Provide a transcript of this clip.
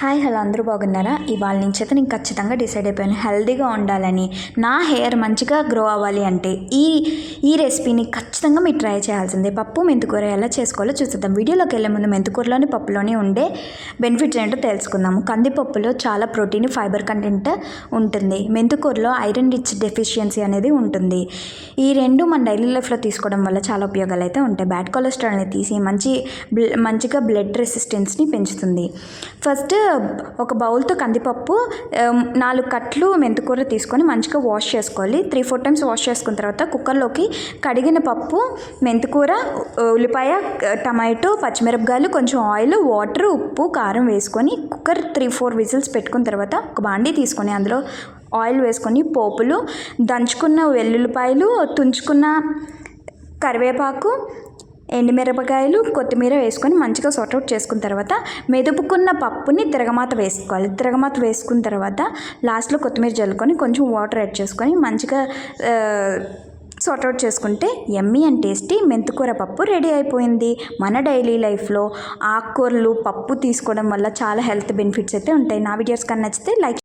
Hi hello అందరూ బాగున్నారా? ఇవాళ నుంచి అయితే నేను ఖచ్చితంగా డిసైడ్ అయిపోయాను హెల్తీగా ఉండాలని. నా హెయిర్ మంచిగా గ్రో అవ్వాలి అంటే ఈ రెసిపీని ఖచ్చితంగా మీరు ట్రై చేయాల్సిందే. పప్పు మెంతికూర ఎలా చేసుకోవాలో చూద్దాం. వీడియోలోకి వెళ్ళే ముందు మెంతికూరలోని పప్పులోనే ఉండే బెనిఫిట్స్ ఏంటో తెలుసుకుందాము. కందిపప్పులో చాలా ప్రోటీన్ ఫైబర్ కంటెంట్ ఉంటుంది. మెంతికూరలో ఐరన్ రిచ్ డెఫిషియన్సీ అనేది ఉంటుంది. ఈ రెండు మన డైలీ లైఫ్లో తీసుకోవడం వల్ల చాలా ఉపయోగాలు అయితే ఉంటాయి. బ్యాడ్ కొలెస్ట్రాల్ని తీసి మంచిగా బ్లడ్ రెసిస్టెన్స్ని పెంచుతుంది. ఫస్ట్ ఒక బౌల్తో కందిపప్పు 4 కట్లు మెంతికూర తీసుకొని మంచిగా వాష్ చేసుకోవాలి. 3-4 టైమ్స్ వాష్ చేసుకున్న తర్వాత కుక్కర్లోకి కడిగిన పప్పు, మెంతికూర, ఉల్లిపాయ, టమాటో, పచ్చిమిరపకాయలు, కొంచెం ఆయిల్, వాటర్, ఉప్పు, కారం వేసుకొని కుక్కర్ 3-4 విజిల్స్ పెట్టుకున్న తర్వాత ఒక బాండీ తీసుకొని అందులో ఆయిల్ వేసుకొని పోపులు, దంచుకున్న వెల్లుల్లిపాయలు, తుంచుకున్న కరివేపాకు, ఎండుమిరపకాయలు, కొత్తిమీర వేసుకొని మంచిగా సార్ట్అవుట్ చేసుకున్న తర్వాత మెదుపుకున్న పప్పుని తిరగమాత వేసుకోవాలి. తిరగమాత వేసుకున్న తర్వాత లాస్ట్లో కొత్తిమీర జల్లుకొని కొంచెం వాటర్ యాడ్ చేసుకొని మంచిగా సార్ట్అవుట్ చేసుకుంటే యమ్మీ అండ్ టేస్టీ మెంతికూర పప్పు రెడీ అయిపోయింది. మన డైలీ లైఫ్లో ఆకుకూరలు, పప్పు తీసుకోవడం వల్ల చాలా హెల్త్ బెనిఫిట్స్ అయితే ఉంటాయి. నా వీడియోస్ కన్నా నచ్చితే లైక్